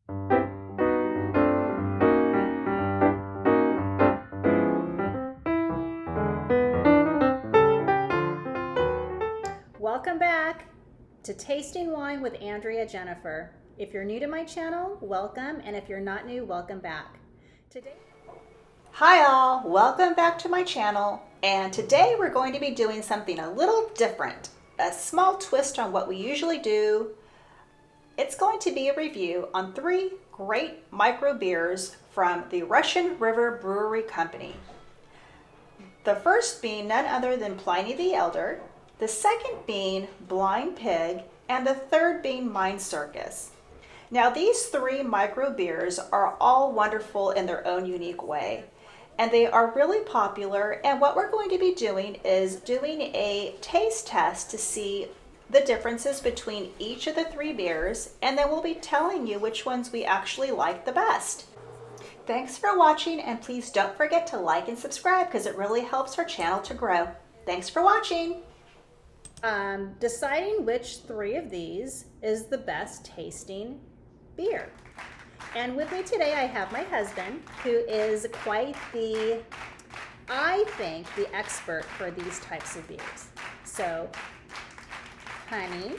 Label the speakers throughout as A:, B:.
A: Welcome back to Tasting Wine with Andrea Jennifer. If you're new to my channel, welcome, and if you're not new, welcome back. Hi all, welcome back to my channel, and today we're going to be doing something a little different, a small twist on what we usually do. It's going to be a review on 3 great micro beers from the Russian River Brewery Company. The first being none other than Pliny the Elder, the second being Blind Pig, and the third being Mind Circus. Now these 3 micro beers are all wonderful in their own unique way, and they are really popular, and what we're going to be doing is doing a taste test to see the differences between each of the 3 beers, and then we'll be telling you which ones we actually like the best. Thanks for watching, and please don't forget to like and subscribe because it really helps our channel to grow. Thanks for watching. Deciding which 3 of these is the best tasting beer. And with me today I have my husband, who is quite the, I think, the expert for these types of beers. So, honey.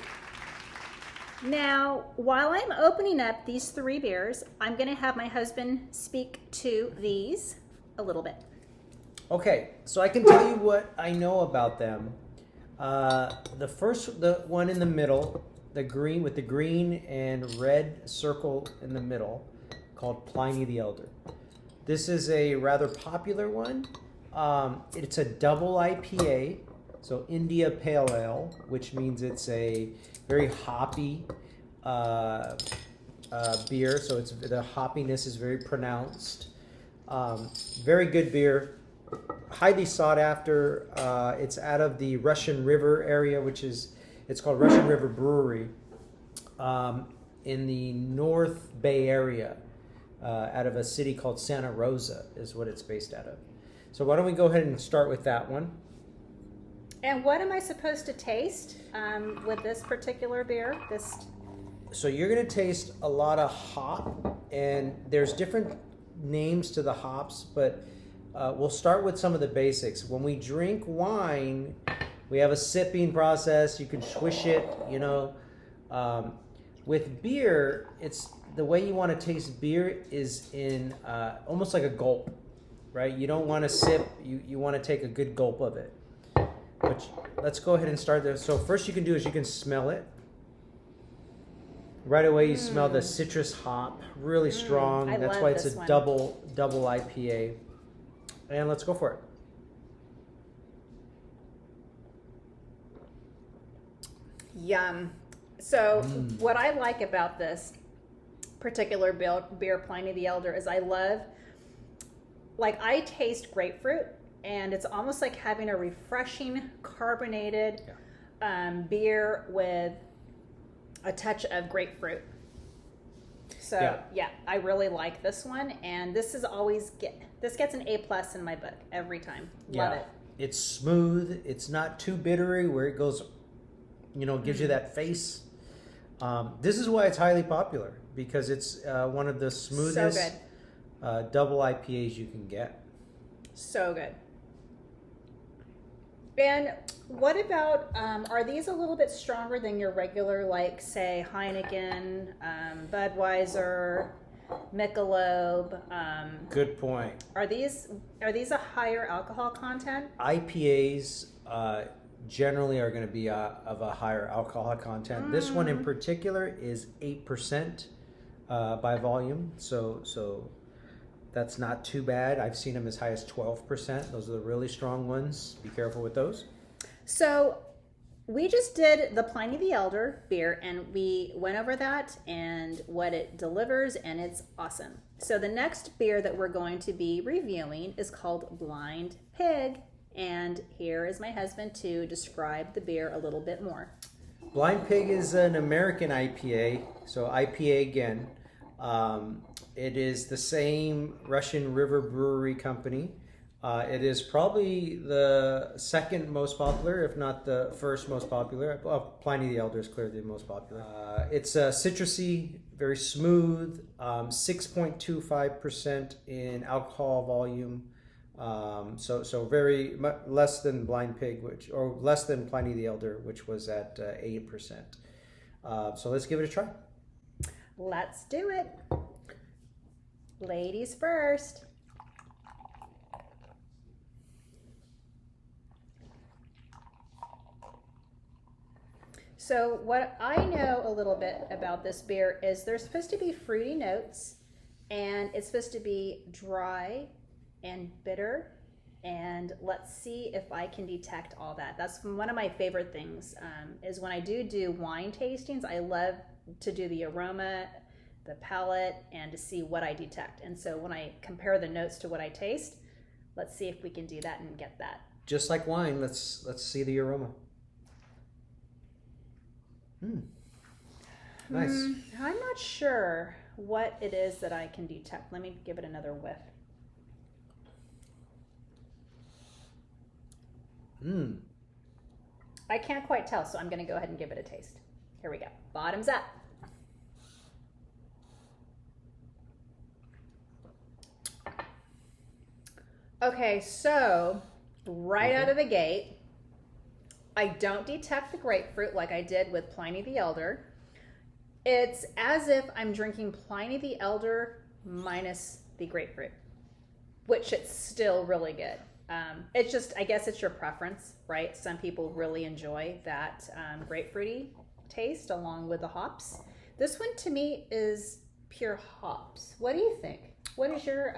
A: Now, while I'm opening up these 3 beers, I'm going to have my husband speak to these a little bit.
B: Okay, so I can tell you what I know about them. The one in the middle, the green with the green and red circle in the middle, called Pliny the Elder. This is a rather popular one. It's a double IPA, so India Pale Ale, which means it's a very hoppy beer. So the hoppiness is very pronounced. Very good beer. Highly sought after. It's out of the Russian River area, it's called Russian River Brewery, in the North Bay area, out of a city called Santa Rosa is what it's based out of. So why don't we go ahead and start with that one.
A: And what am I supposed to taste with this particular beer?
B: So you're going to taste a lot of hop, and there's different names to the hops, but we'll start with some of the basics. When we drink wine, we have a sipping process. You can swish it, you know. With beer, it's the way you want to taste beer is in almost like a gulp, right? You don't want to sip. You want to take a good gulp of it. But let's go ahead and start there. So first you can do is you can smell it. Right away you smell the citrus hop, really strong. That's why it's a double IPA. And let's go for it.
A: Yum. So what I like about this particular beer, Pliny the Elder, is I taste grapefruit, and it's almost like having a refreshing carbonated beer with a touch of grapefruit. So yeah, I really like this one, and this gets an A+ in my book every time. Love it.
B: It's smooth. It's not too bittery where it goes, gives you that face. This is why it's highly popular, because it's one of the smoothest double IPAs you can get.
A: So good. And what about, are these a little bit stronger than your regular, like, say, Heineken, Budweiser, Michelob?
B: Good point.
A: Are these a higher alcohol content?
B: IPAs generally are going to be of a higher alcohol content. This one in particular is 8% by volume, so that's not too bad. I've seen them as high as 12%. Those are the really strong ones. Be careful with those.
A: So we just did the Pliny the Elder beer, and we went over that and what it delivers, and it's awesome. So the next beer that we're going to be reviewing is called Blind Pig, and here is my husband to describe the beer a little bit more.
B: Blind Pig is an American IPA, so IPA again. It is the same Russian River Brewery Company. It is probably the second most popular, if not the first most popular. Well, Pliny the Elder is clearly the most popular. It's citrusy, very smooth, 6.25% in alcohol volume. So very less than Blind Pig, or less than Pliny the Elder, which was at 8%. So let's give it a try.
A: Let's do it. Ladies first. So what I know a little bit about this beer is there's supposed to be fruity notes, and it's supposed to be dry and bitter, and let's see if I can detect all that. That's one of my favorite things, is when I do wine tastings, I love to do the aroma, the palate, and to see what I detect. And so when I compare the notes to what I taste, let's see if we can do that and get that.
B: Just like wine, let's see the aroma. Nice.
A: I'm not sure what it is that I can detect. Let me give it another whiff. I can't quite tell, so I'm going to go ahead and give it a taste. Here we go. Bottoms up. Okay, so right out of the gate, I don't detect the grapefruit like I did with Pliny the Elder. It's as if I'm drinking Pliny the Elder minus the grapefruit, which it's still really good. It's just, I guess it's your preference, right? Some people really enjoy that grapefruity taste along with the hops. This one to me is pure hops. What do you think? What is your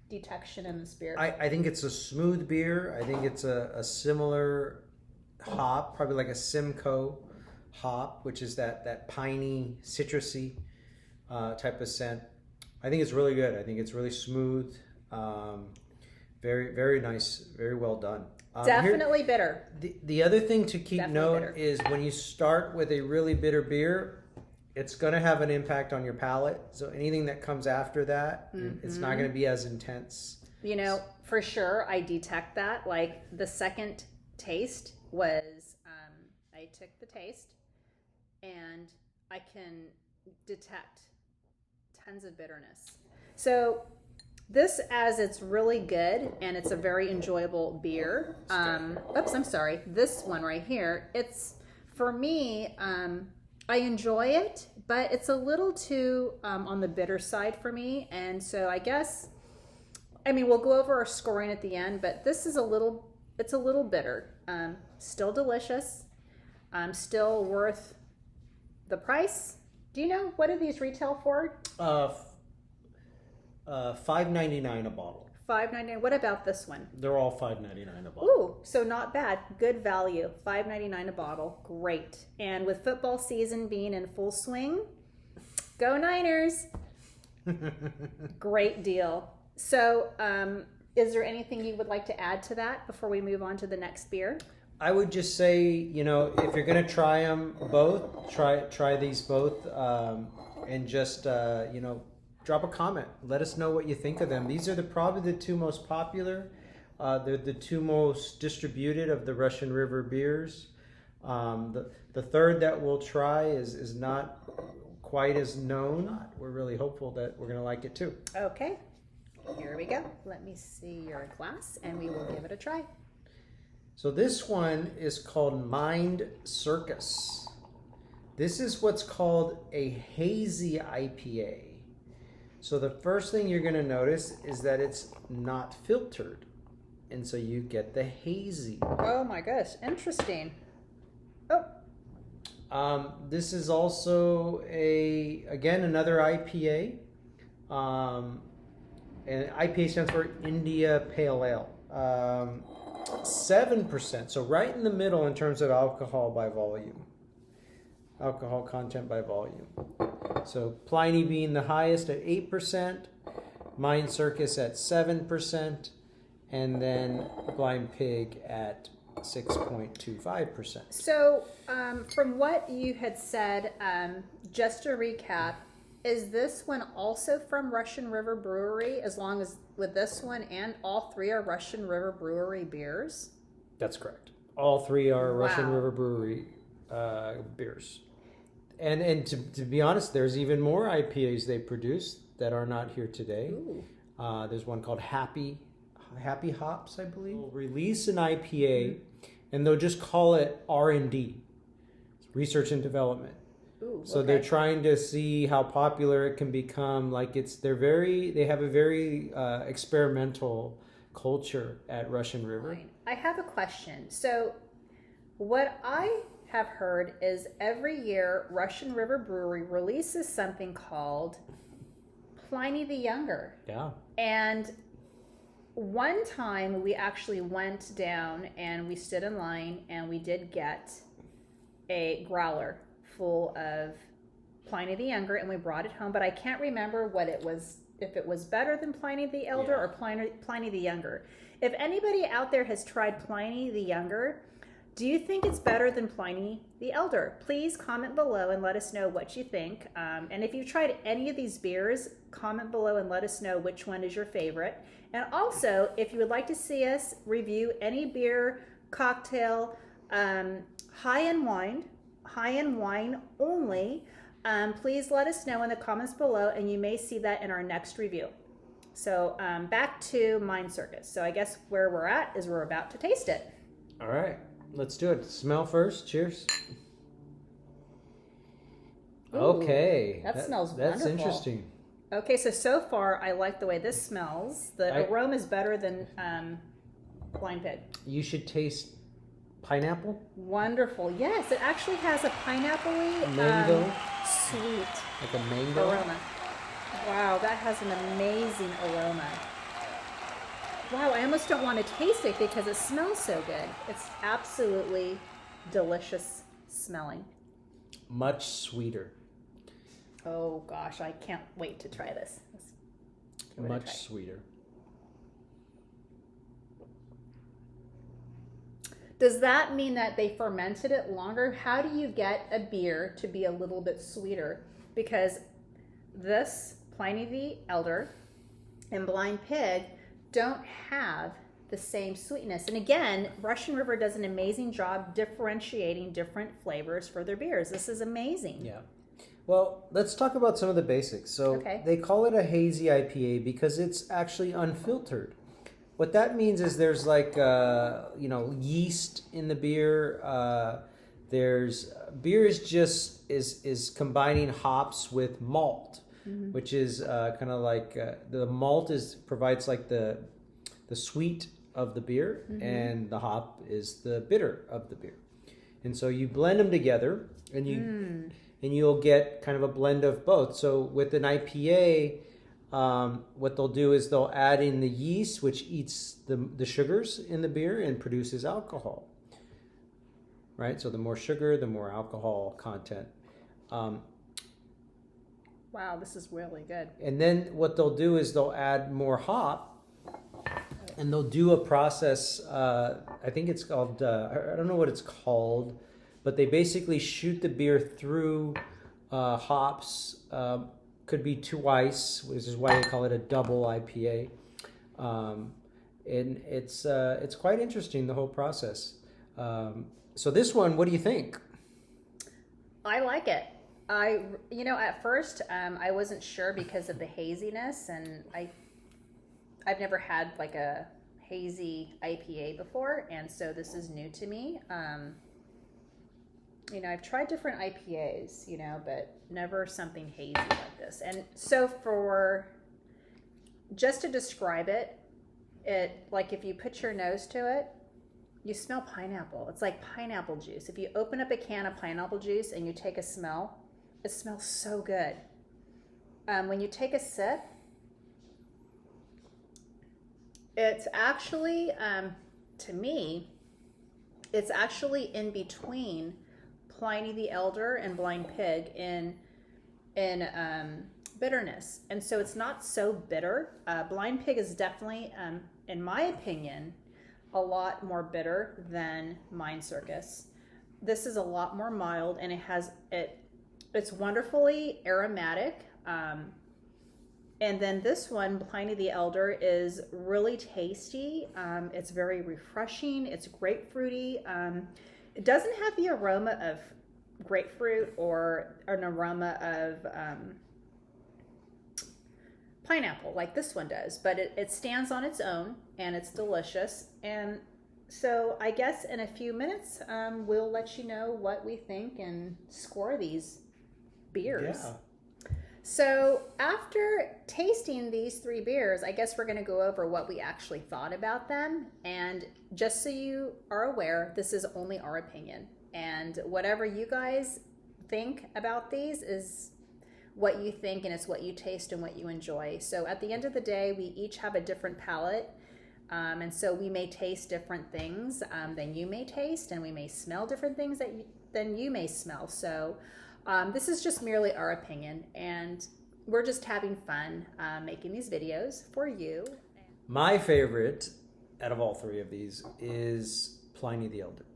A: detection in this beer?
B: I think it's a smooth beer. I think it's a similar hop, probably like a Simcoe hop, which is that piney, citrusy type of scent. I think it's really good. I think it's really smooth. Very, very nice. Very well done.
A: Definitely bitter.
B: The other thing to keep note
A: bitter.
B: is when you start with a really bitter beer, it's going to have an impact on your palate. So anything that comes after that, it's not going to be as intense.
A: You know, for sure, I detect that. Like the second taste was, I took the taste and I can detect tons of bitterness. So this, as it's really good and it's a very enjoyable beer. Oops, I'm sorry. This one right here, it's, for me, I enjoy it, but it's a little too on the bitter side for me. And so I guess, I mean, we'll go over our scoring at the end, but this is it's a little bitter. Still delicious. Still worth the price. Do you know, what do these retail for?
B: $5.99 a bottle.
A: $5.99. What about this one?
B: They're all $5.99 a bottle.
A: Ooh, so not bad. Good value. $5.99 a bottle. Great. And with football season being in full swing, go Niners. Great deal. So, is there anything you would like to add to that before we move on to the next beer?
B: I would just say, you know, if you're going to try them both, try these both, and just, you know, drop a comment. Let us know what you think of them. These are probably the two most popular. They're the two most distributed of the Russian River beers. The third that we'll try is not quite as known. We're really hopeful that we're going to like it too.
A: Okay, here we go. Let me see your glass and we will give it a try.
B: So this one is called Mind Circus. This is what's called a hazy IPA. So the first thing you're going to notice is that it's not filtered. And so you get the hazy.
A: Oh my gosh, interesting. Oh.
B: This is also another IPA. And IPA stands for India Pale Ale. 7%, so right in the middle in terms of alcohol by volume. Alcohol content by volume. So Pliny being the highest at 8%, Mind Circus at 7%, and then Blind Pig at 6.25%.
A: So from what you had said, just to recap, is this one also from Russian River Brewery, as long as with this one and all three are Russian River Brewery beers?
B: That's correct. All three are Russian
A: Wow.
B: River Brewery beers. And to be honest, there's even more IPAs they produce that are not here today.
A: Ooh.
B: There's one called Happy Hops, I believe. They'll release an IPA, and they'll just call it R&D, research and development.
A: Ooh,
B: So
A: okay.
B: they're trying to see how popular it can become. Like they have a very experimental culture at Russian River.
A: Fine. I have a question. So, what I have heard is every year Russian River Brewery releases something called Pliny the Younger.
B: Yeah.
A: And one time we actually went down and we stood in line and we did get a growler full of Pliny the Younger and we brought it home, but I can't remember what it was, if it was better than Pliny the Elder or Pliny the Younger. If anybody out there has tried Pliny the Younger, do you think it's better than Pliny the Elder? Please comment below and let us know what you think. And if you've tried any of these beers, comment below and let us know which one is your favorite. And also, if you would like to see us review any beer, cocktail, high in wine only, please let us know in the comments below, and you may see that in our next review. So back to Mind Circus. So I guess where we're at is we're about to taste it.
B: All right. Let's do it. Smell first. Cheers.
A: Ooh,
B: Okay.
A: that smells
B: That's
A: wonderful.
B: interesting.
A: Okay, so far I like the way this smells. The aroma is better than Blind Pig.
B: You should taste pineapple.
A: Wonderful. Yes, it actually has a pineapple-y,
B: Mango.
A: sweet
B: Like a mango.
A: aroma. Wow, that has an amazing aroma. Wow, I almost don't want to taste it because it smells so good. It's absolutely delicious smelling.
B: Much sweeter.
A: Oh gosh, I can't wait to try this. Let's give it a
B: Much
A: try.
B: sweeter.
A: Does that mean that they fermented it longer? How do you get a beer to be a little bit sweeter? Because this Pliny the Elder and Blind Pig don't have the same sweetness. And again, Russian River does an amazing job differentiating different flavors for their beers. This is amazing.
B: Yeah. Well, let's talk about some of the basics. So they call it a hazy IPA because it's actually unfiltered. What that means is there's like yeast in the beer. Beer is combining hops with malt, which is kind of like the malt provides like the sweet of the beer, and the hop is the bitter of the beer. And so you blend them together, and you'll get kind of a blend of both. So with an IPA, what they'll do is they'll add in the yeast, which eats the sugars in the beer and produces alcohol. Right? So the more sugar, the more alcohol content.
A: Wow, this is really good.
B: And then what they'll do is they'll add more hop, and they'll do a process, I think it's called, I don't know what it's called, but they basically shoot the beer through hops, could be twice, which is why they call it a double IPA. And it's quite interesting, the whole process. So this one, what do you think?
A: I like it. At first, I wasn't sure because of the haziness, and I've never had like a hazy IPA before, and so this is new to me. I've tried different IPAs, but never something hazy like this. And so just to describe it, like if you put your nose to it, you smell pineapple. It's like pineapple juice. If you open up a can of pineapple juice and you take a smell, it smells so good. When you take a sip, it's actually, to me, it's actually in between Pliny the Elder and Blind Pig in bitterness. And so it's not so bitter. Blind Pig is definitely, in my opinion, a lot more bitter than Mind Circus. This is a lot more mild, and it's wonderfully aromatic, And then this one, Pliny the Elder, is really tasty. It's very refreshing. It's grapefruity. It doesn't have the aroma of grapefruit or an aroma of pineapple like this one does, but it stands on its own and it's delicious. And so I guess in a few minutes, we'll let you know what we think and score these beers.
B: Yeah.
A: So after tasting these 3 beers, I guess we're going to go over what we actually thought about them. And just so you are aware, this is only our opinion. And whatever you guys think about these is what you think, and it's what you taste and what you enjoy. So at the end of the day, we each have a different palate. And so we may taste different things than you may taste, and we may smell different things than you may smell. So this is just merely our opinion, and we're just having fun making these videos for you.
B: My favorite out of all 3 of these is Pliny the Elder.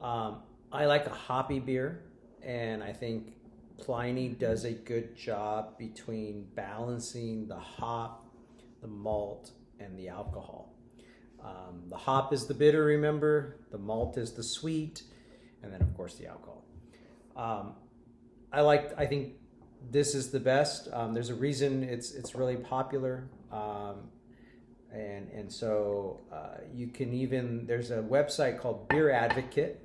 B: I like a hoppy beer, and I think Pliny does a good job between balancing the hop, the malt, and the alcohol. The hop is the bitter, remember, the malt is the sweet, and then of course the alcohol. I think this is the best. There's a reason it's really popular, and so you can even, there's a website called Beer Advocate.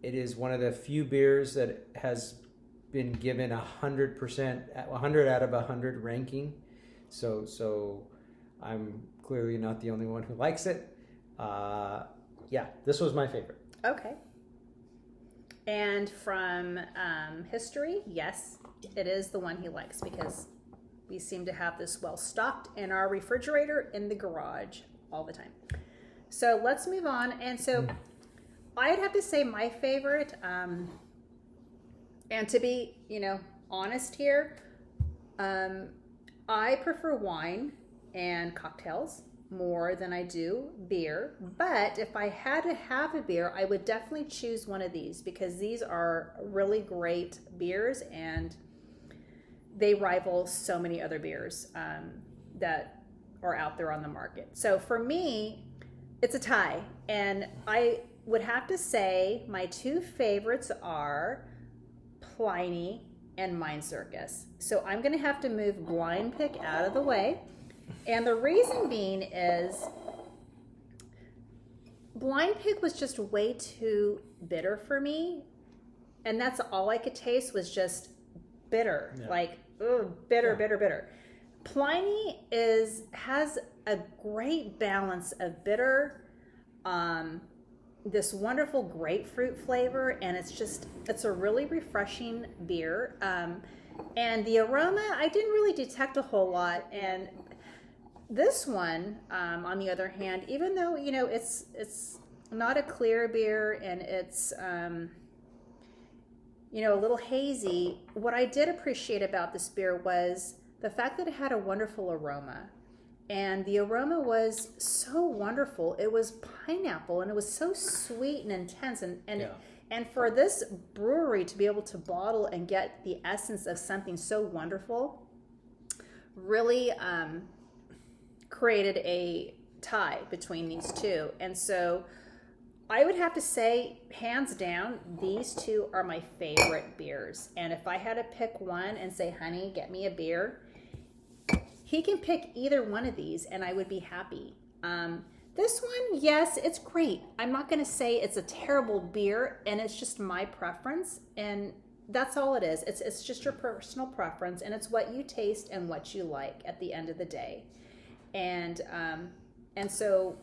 B: It is one of the few beers that has been given 100 out of 100 ranking. So I'm clearly not the only one who likes it. Yeah, this was my favorite.
A: Okay. And from history, yes, it is the one he likes, because we seem to have this well stocked in our refrigerator in the garage all the time. So let's move on. And so I'd have to say my favorite, and to be, honest here, I prefer wine and cocktails more than I do beer. But if I had to have a beer, I would definitely choose one of these, because these are really great beers and they rival so many other beers that are out there on the market. So for me, it's a tie. And I would have to say my 2 favorites are Pliny and Mind Circus. So I'm going to have to move Blind Pick out of the way. And the reason being is Blind Pig was just way too bitter for me. And that's all I could taste was just bitter. Yeah. Like, bitter. Pliny has a great balance of bitter, this wonderful grapefruit flavor, and it's a really refreshing beer. And the aroma, I didn't really detect a whole lot. And this one, on the other hand, even though, it's not a clear beer and it's, a little hazy, what I did appreciate about this beer was the fact that it had a wonderful aroma. And the aroma was so wonderful. It was pineapple, and it was so sweet and intense. And for this brewery to be able to bottle and get the essence of something so wonderful really created a tie between these 2. And so I would have to say, hands down, these 2 are my favorite beers. And if I had to pick one and say, honey, get me a beer, he can pick either one of these and I would be happy. This one, yes, it's great. I'm not going to say it's a terrible beer, and it's just my preference. And that's all it is. It's just your personal preference, and it's what you taste and what you like at the end of the day. And so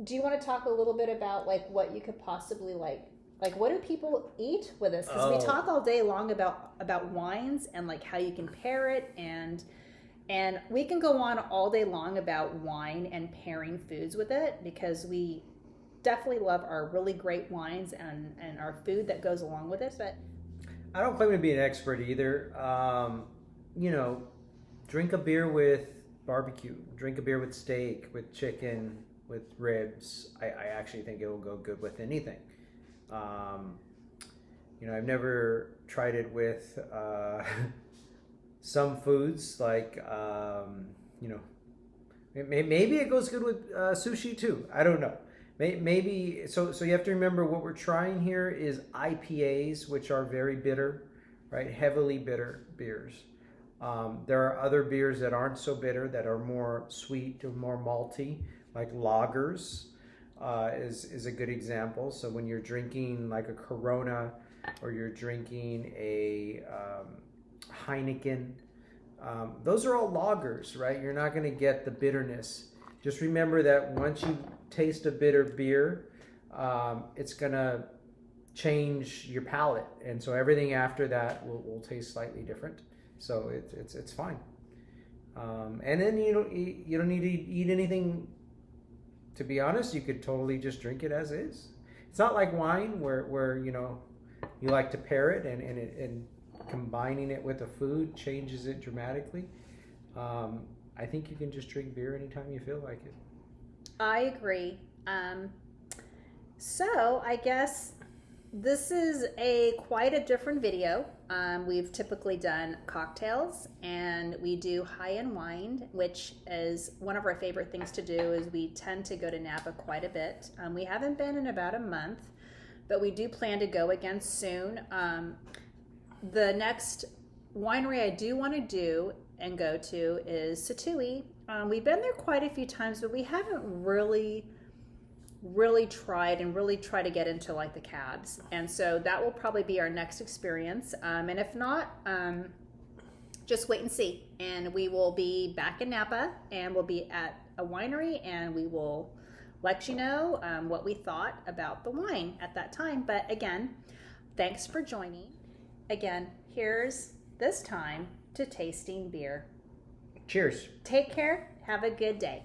A: do you want to talk a little bit about like what you could possibly like what do people eat with this? Because we talk all day long about wines and like how you can pair it, and we can go on all day long about wine and pairing foods with it, because we definitely love our really great wines and our food that goes along with it. But
B: I don't claim to be an expert either. Drink a beer with barbecue, drink a beer with steak, with chicken, with ribs. I actually think it will go good with anything. I've never tried it with some foods like, maybe it goes good with sushi too. I don't know. Maybe, so you have to remember what we're trying here is IPAs, which are very bitter, right? Heavily bitter beers. There are other beers that aren't so bitter, that are more sweet or more malty, like lagers is a good example. So when you're drinking like a Corona, or you're drinking a Heineken, those are all lagers, right? You're not going to get the bitterness. Just remember that once you taste a bitter beer, it's going to change your palate, and so everything after that will taste slightly different. So it's fine. And then you don't need to eat anything. To be honest, you could totally just drink it as is. It's not like wine where you like to pair it, and combining it with a food changes it dramatically. I think you can just drink beer anytime you feel like it.
A: I agree. So I guess this is quite a different video. We've typically done cocktails, and we do high-end wine, which is one of our favorite things to do. Is we tend to go to Napa quite a bit. We haven't been in about a month, but we do plan to go again soon. The next winery I do want to do and go to is Satui. We've been there quite a few times, but we haven't really tried to get into like the cabs, and so that will probably be our next experience. And if not, just wait and see. And we will be back in Napa, and we'll be at a winery, and we will let you know what we thought about the wine at that time. But again, thanks for joining. Again, here's this time to tasting beer.
B: Cheers.
A: Take care. Have a good day.